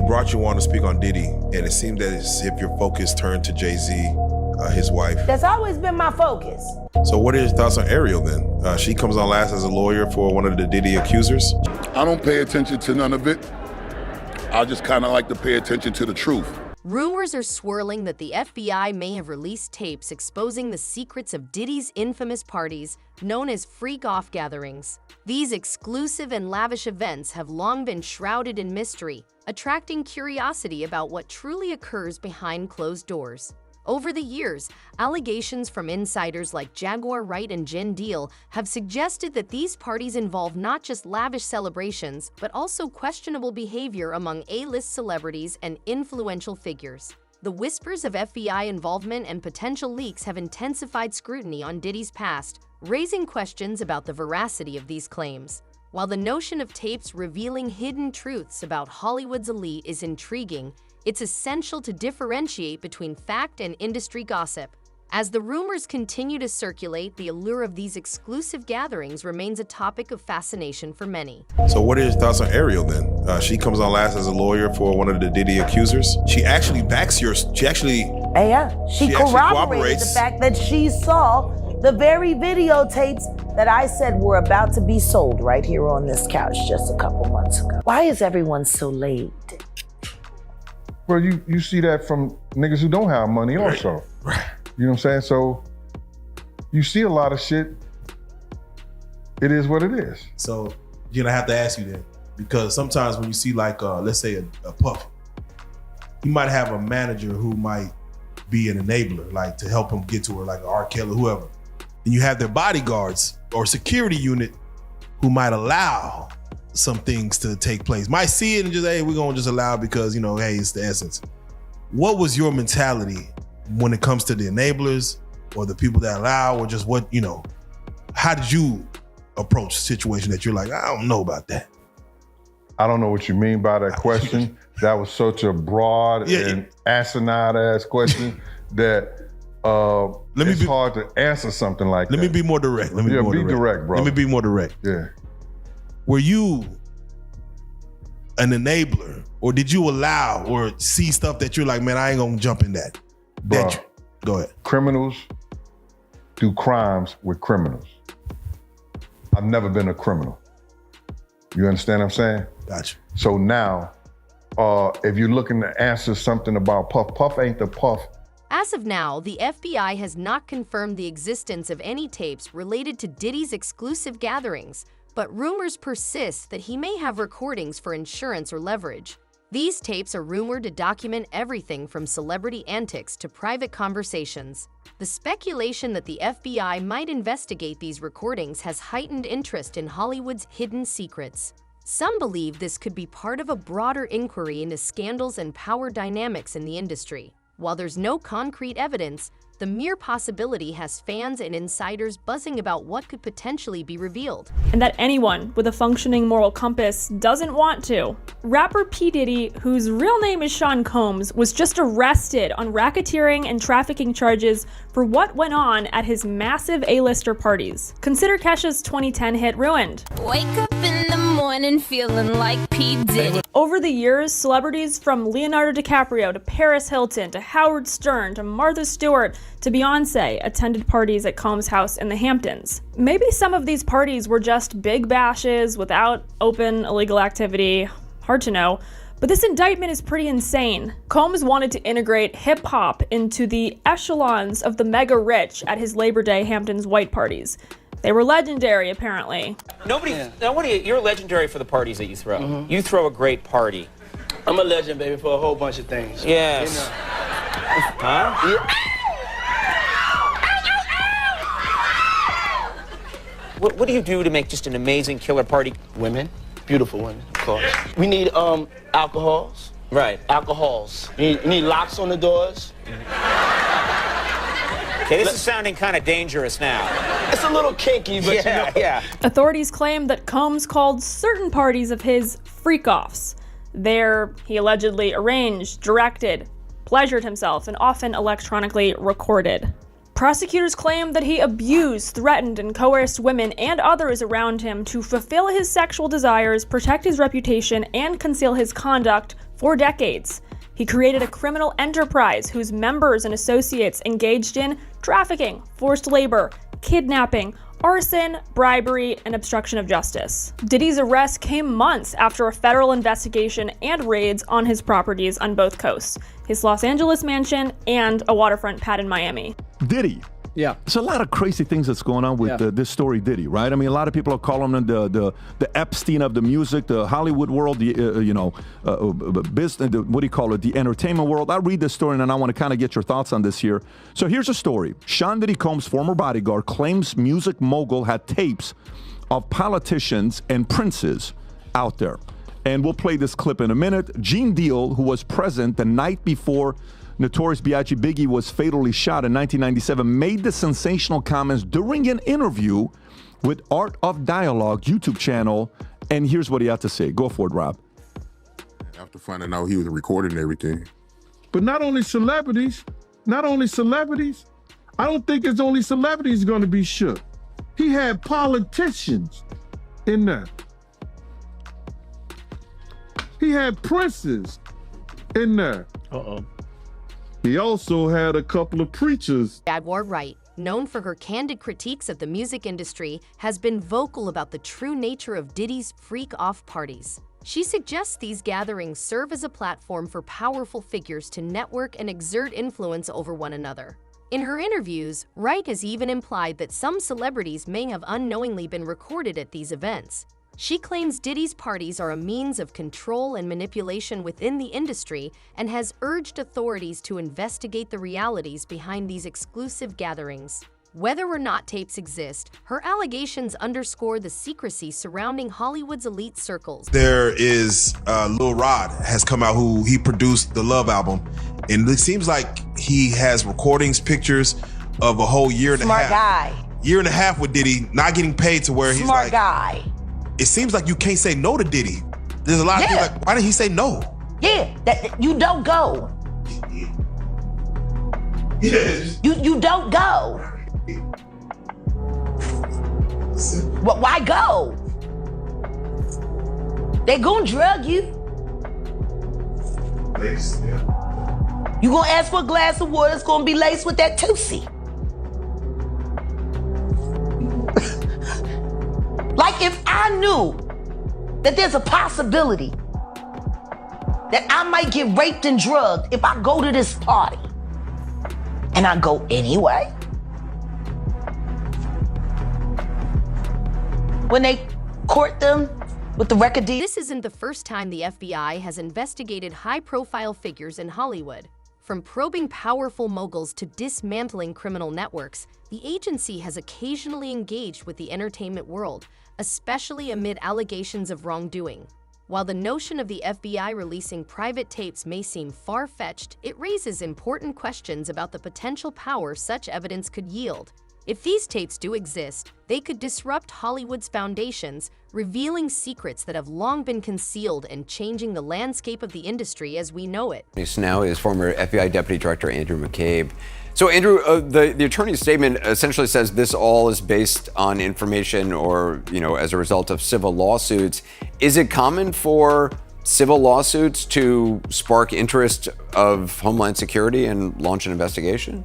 he brought you on to speak on Diddy, and it seemed that as if your focus turned to Jay-Z, his wife. That's always been my focus. So what are your thoughts on Ariel then? She comes on last as a lawyer for one of the Diddy accusers. I don't pay attention to none of it. I just kind of like to pay attention to the truth. Rumors are swirling that the FBI may have released tapes exposing the secrets of Diddy's infamous parties, known as freak-off gatherings. These exclusive and lavish events have long been shrouded in mystery, attracting curiosity about what truly occurs behind closed doors. Over the years, allegations from insiders like Jaguar Wright and Jen Deal have suggested that these parties involve not just lavish celebrations, but also questionable behavior among A-list celebrities and influential figures. The whispers of FBI involvement and potential leaks have intensified scrutiny on Diddy's past, raising questions about the veracity of these claims. While the notion of tapes revealing hidden truths about Hollywood's elite is intriguing, it's essential to differentiate between fact and industry gossip. As the rumors continue to circulate, the allure of these exclusive gatherings remains a topic of fascination for many. So what are your thoughts on Ariel then? She comes on last as a lawyer for one of the Diddy accusers. She actually backs she corroborated the fact that she saw the very videotapes that I said were about to be sold right here on this couch just a couple months ago. Why is everyone so late? Well, you see that from niggas who don't have money also. Right. You know what I'm saying? So you see a lot of shit. It is what it is. So you're gonna have to ask you then, because sometimes when you see like, let's say a Puff, you might have a manager who might be an enabler, like to help him get to her, like an R. Kelly or whoever. And you have their bodyguards or security unit who might allow some things to take place. Might see it and just, hey, we're gonna just allow it because, you know, hey, it's the essence. What was your mentality when it comes to the enablers or the people that allow, or just what, you know, how did you approach a situation that you're like, I don't know about that? I don't know what you mean by that question. That was such a broad and asinine ass question that it's hard to answer something like that. Let me be more direct. Be direct, bro. Let me be more direct. Yeah. Were you an enabler, or did you allow or see stuff that you're like, man, I ain't gonna jump in that? Bro, go ahead. Criminals do crimes with criminals. I've never been a criminal. You understand what I'm saying? Gotcha. So now, if you're looking to answer something about Puff, Puff ain't the Puff. As of now, the FBI has not confirmed the existence of any tapes related to Diddy's exclusive gatherings, but rumors persist that he may have recordings for insurance or leverage. These tapes are rumored to document everything from celebrity antics to private conversations. The speculation that the FBI might investigate these recordings has heightened interest in Hollywood's hidden secrets. Some believe this could be part of a broader inquiry into scandals and power dynamics in the industry. While there's no concrete evidence, the mere possibility has fans and insiders buzzing about what could potentially be revealed. And that anyone with a functioning moral compass doesn't want to. Rapper P. Diddy, whose real name is Sean Combs, was just arrested on racketeering and trafficking charges for what went on at his massive A-lister parties. Consider Kesha's 2010 hit Ruined. Wake up in the morning feeling like P. Diddy. Over the years, celebrities from Leonardo DiCaprio to Paris Hilton to Howard Stern to Martha Stewart to Beyonce attended parties at Combs' house in the Hamptons. Maybe some of these parties were just big bashes without open illegal activity. Hard to know. But this indictment is pretty insane. Combs wanted to integrate hip-hop into the echelons of the mega rich at his Labor Day Hamptons white parties. They were legendary, apparently. You're legendary for the parties that you throw. Mm-hmm. You throw a great party. I'm a legend, baby, for a whole bunch of things. Yes. You know. Huh? Yeah. What do you do to make just an amazing killer party? Women, beautiful women, of course. We need alcohols. Right. Alcohols. You need locks on the doors. Okay, this is sounding kind of dangerous now. It's a little kinky, but yeah. Authorities claim that Combs called certain parties of his freak-offs. There, he allegedly arranged, directed, pleasured himself, and often electronically recorded. Prosecutors claim that he abused, threatened, and coerced women and others around him to fulfill his sexual desires, protect his reputation, and conceal his conduct for decades. He created a criminal enterprise whose members and associates engaged in trafficking, forced labor, kidnapping, arson, bribery, and obstruction of justice. Diddy's arrest came months after a federal investigation and raids on his properties on both coasts, his Los Angeles mansion and a waterfront pad in Miami. Diddy. Yeah. There's a lot of crazy things that's going on with this story, Diddy, right? I mean, a lot of people are calling him the Epstein of the music, the Hollywood world, the business, what do you call it, the entertainment world. I'll read this story and then I want to kind of get your thoughts on this here. So here's a story. Sean Diddy Combs' former bodyguard claims music mogul had tapes of politicians and princes out there. And we'll play this clip in a minute. Gene Deal, who was present the night before Notorious B.I.G. Biggie was fatally shot in 1997, made the sensational comments during an interview with Art of Dialogue YouTube channel, and here's what he had to say. Go for it, Rob. After finding out he was recording everything. But not only celebrities, I don't think it's only celebrities going to be shook. He had politicians in there. He had princes in there. Uh-oh. He also had a couple of preachers. Jaguar Wright, known for her candid critiques of the music industry, has been vocal about the true nature of Diddy's freak-off parties. She suggests these gatherings serve as a platform for powerful figures to network and exert influence over one another. In her interviews, Wright has even implied that some celebrities may have unknowingly been recorded at these events. She claims Diddy's parties are a means of control and manipulation within the industry and has urged authorities to investigate the realities behind these exclusive gatherings. Whether or not tapes exist, her allegations underscore the secrecy surrounding Hollywood's elite circles. There is Lil Rod has come out who he produced the Love album, and it seems like he has recordings, pictures of a whole year and a half. Smart guy. Year and a half with Diddy, not getting paid to where he's Smart like, guy. It seems like you can't say no to Diddy. There's a lot of people like, why did he say no? Yeah, that you don't go. Yes. You don't go. Why go? They gonna drug you. Laced, yeah. You gonna ask for a glass of water, it's gonna be laced with that Tootsie. Like if I knew that there's a possibility that I might get raped and drugged if I go to this party, and I go anyway, when they court them with the record deal. This isn't the first time the FBI has investigated high-profile figures in Hollywood. From probing powerful moguls to dismantling criminal networks, the agency has occasionally engaged with the entertainment world, especially amid allegations of wrongdoing. While the notion of the FBI releasing private tapes may seem far-fetched, it raises important questions about the potential power such evidence could yield. If these tapes do exist, they could disrupt Hollywood's foundations, revealing secrets that have long been concealed and changing the landscape of the industry as we know it. Now is former FBI Deputy Director Andrew McCabe. So Andrew, the attorney's statement essentially says this all is based on information or, as a result of civil lawsuits. Is it common for civil lawsuits to spark interest of Homeland Security and launch an investigation?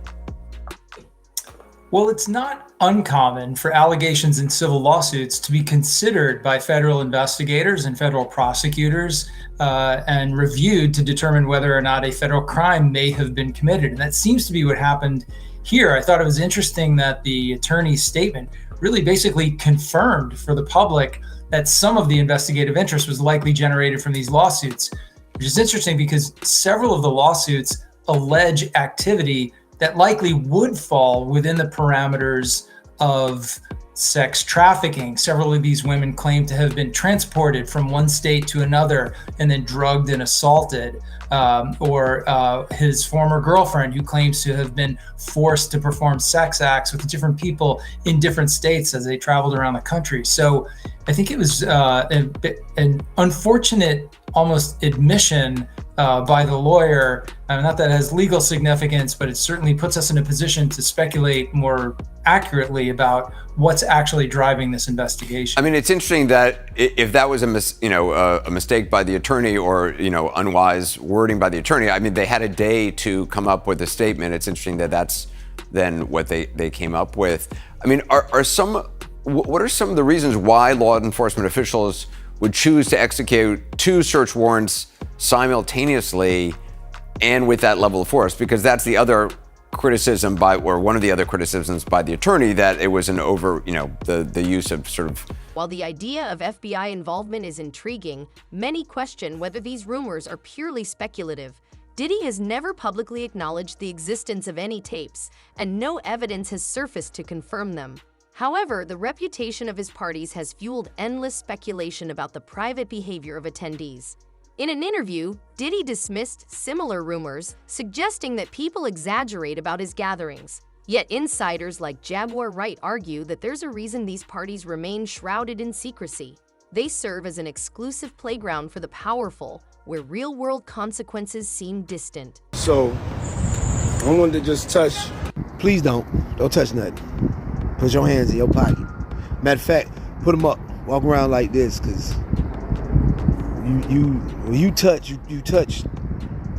Well, it's not uncommon for allegations in civil lawsuits to be considered by federal investigators and federal prosecutors and reviewed to determine whether or not a federal crime may have been committed. And that seems to be what happened here. I thought it was interesting that the attorney's statement really basically confirmed for the public that some of the investigative interest was likely generated from these lawsuits, which is interesting because several of the lawsuits allege activity that likely would fall within the parameters of sex trafficking. Several of these women claim to have been transported from one state to another and then drugged and assaulted, or his former girlfriend who claims to have been forced to perform sex acts with different people in different states as they traveled around the country. So I think it was an unfortunate almost admission by the lawyer. Not that it has legal significance, but it certainly puts us in a position to speculate more accurately about what's actually driving this investigation. I mean, it's interesting that if that was a mistake by the attorney or, unwise wording by the attorney, I mean, they had a day to come up with a statement. It's interesting that that's then what they came up with. I mean, what are some of the reasons why law enforcement officials would choose to execute 2 search warrants simultaneously and with that level of force? Because that's the other criticism one of the other criticisms by the attorney, that it was an over, the use of sort of. While the idea of FBI involvement is intriguing, many question whether these rumors are purely speculative. Diddy has never publicly acknowledged the existence of any tapes, and no evidence has surfaced to confirm them. However, the reputation of his parties has fueled endless speculation about the private behavior of attendees. In an interview, Diddy dismissed similar rumors, suggesting that people exaggerate about his gatherings. Yet insiders like Jaguar Wright argue that there's a reason these parties remain shrouded in secrecy. They serve as an exclusive playground for the powerful, where real-world consequences seem distant. So, I wanted to just touch. Please don't touch nothing. Put your hands in your pocket. Matter of fact, put them up. Walk around like this, because when you touch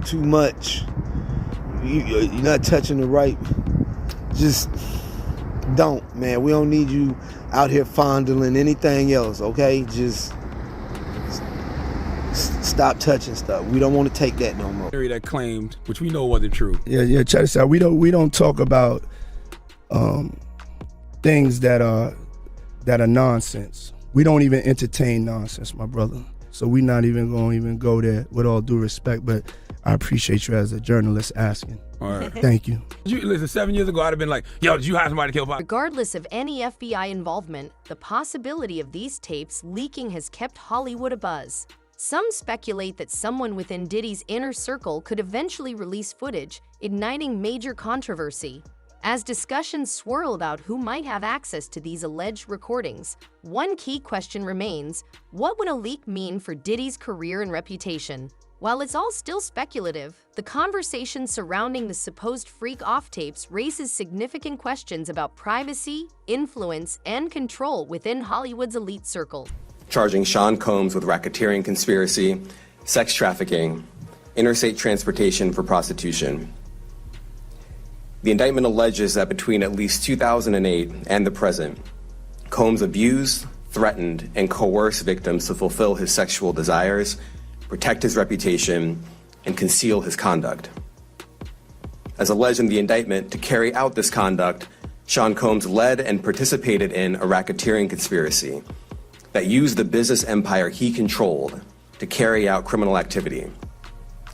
too much. You're not touching the right. Just don't, man. We don't need you out here fondling anything else, okay? Just stop touching stuff. We don't want to take that no more. That claimed, which we know wasn't true. Yeah. Check this out. We don't talk about things that are nonsense. We don't even entertain nonsense, my brother. So we're not even going to go there, with all due respect. But I appreciate you as a journalist asking. All right. Thank you. Listen, 7 years ago, I'd have been like, yo, did you hire somebody to kill Pop? Regardless of any FBI involvement, the possibility of these tapes leaking has kept Hollywood abuzz. Some speculate that someone within Diddy's inner circle could eventually release footage, igniting major controversy. As discussions swirl about who might have access to these alleged recordings, one key question remains: what would a leak mean for Diddy's career and reputation? While it's all still speculative, the conversation surrounding the supposed freak-off tapes raises significant questions about privacy, influence, and control within Hollywood's elite circle. Charging Sean Combs with racketeering conspiracy, sex trafficking, interstate transportation for prostitution. The indictment alleges that between at least 2008 and the present, Combs abused, threatened, and coerced victims to fulfill his sexual desires, protect his reputation, and conceal his conduct. As alleged in the indictment, to carry out this conduct, Sean Combs led and participated in a racketeering conspiracy that used the business empire he controlled to carry out criminal activity,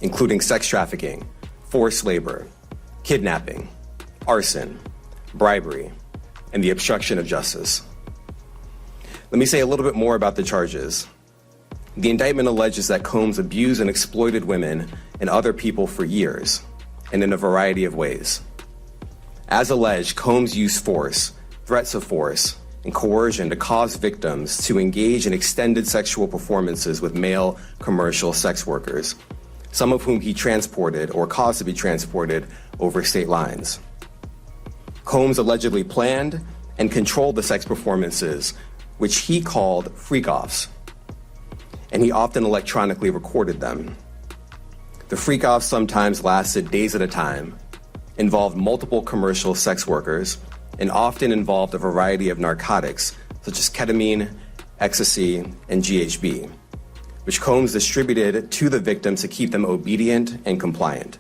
including sex trafficking, forced labor, kidnapping, arson, bribery, and the obstruction of justice. Let me say a little bit more about the charges. The indictment alleges that Combs abused and exploited women and other people for years, and in a variety of ways. As alleged, Combs used force, threats of force, and coercion to cause victims to engage in extended sexual performances with male commercial sex workers, some of whom he transported or caused to be transported over state lines. Combs allegedly planned and controlled the sex performances, which he called freak-offs, and he often electronically recorded them. The freak-offs sometimes lasted days at a time, involved multiple commercial sex workers, and often involved a variety of narcotics, such as ketamine, ecstasy, and GHB, which Combs distributed to the victims to keep them obedient and compliant.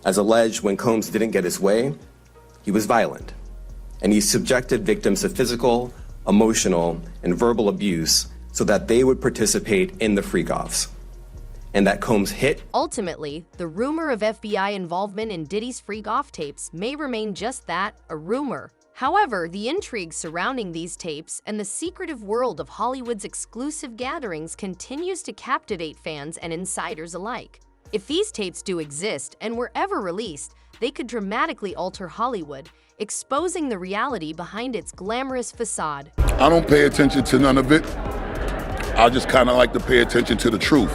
As alleged, when Combs didn't get his way, he was violent, and he subjected victims to physical, emotional, and verbal abuse so that they would participate in the freak-offs, and that Combs hit. Ultimately, the rumor of FBI involvement in Diddy's freak-off tapes may remain just that, a rumor. However, the intrigue surrounding these tapes and the secretive world of Hollywood's exclusive gatherings continues to captivate fans and insiders alike. If these tapes do exist and were ever released, they could dramatically alter Hollywood, exposing the reality behind its glamorous facade. I don't pay attention to none of it. I just kind of like to pay attention to the truth.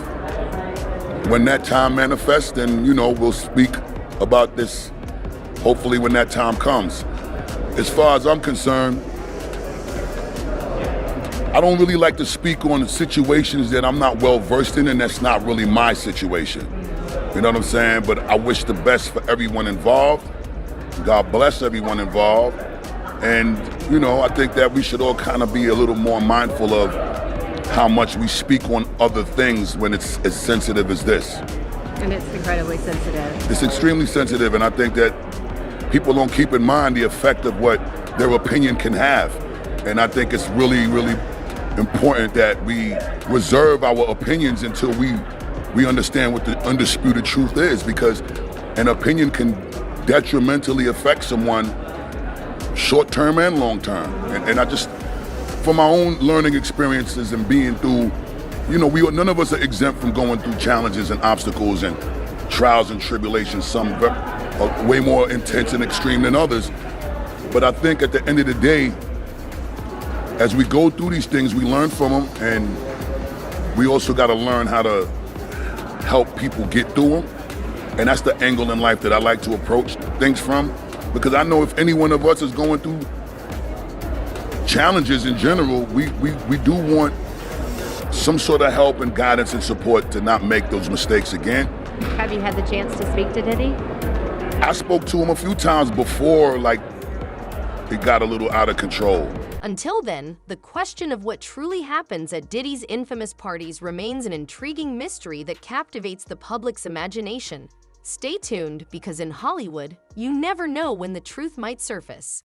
when that time manifests, then, you know, we'll speak about this, hopefully when that time comes. As far as I'm concerned, I don't really like to speak on situations that I'm not well versed in, and that's not really my situation. You know what I'm saying? But I wish the best for everyone involved. God bless everyone involved. And, you know, I think that we should all kind of be a little more mindful of how much we speak on other things when it's as sensitive as this. And it's incredibly sensitive. It's extremely sensitive, and I think that people don't keep in mind the effect of what their opinion can have. And I think it's really, really important that we reserve our opinions until we understand what the undisputed truth is, because an opinion can detrimentally affect someone short-term and long-term. And I just, from my own learning experiences and being through, you know, none of us are exempt from going through challenges and obstacles and trials and tribulations, some are way more intense and extreme than others. But I think at the end of the day, as we go through these things, we learn from them, and we also got to learn how to help people get through them. And that's the angle in life that I like to approach things from, because I know if any one of us is going through challenges in general, we do want some sort of help and guidance and support to not make those mistakes again. Have you had the chance to speak to Diddy? I spoke to him a few times before, like, it got a little out of control. Until then, the question of what truly happens at Diddy's infamous parties remains an intriguing mystery that captivates the public's imagination. Stay tuned, because in Hollywood, you never know when the truth might surface.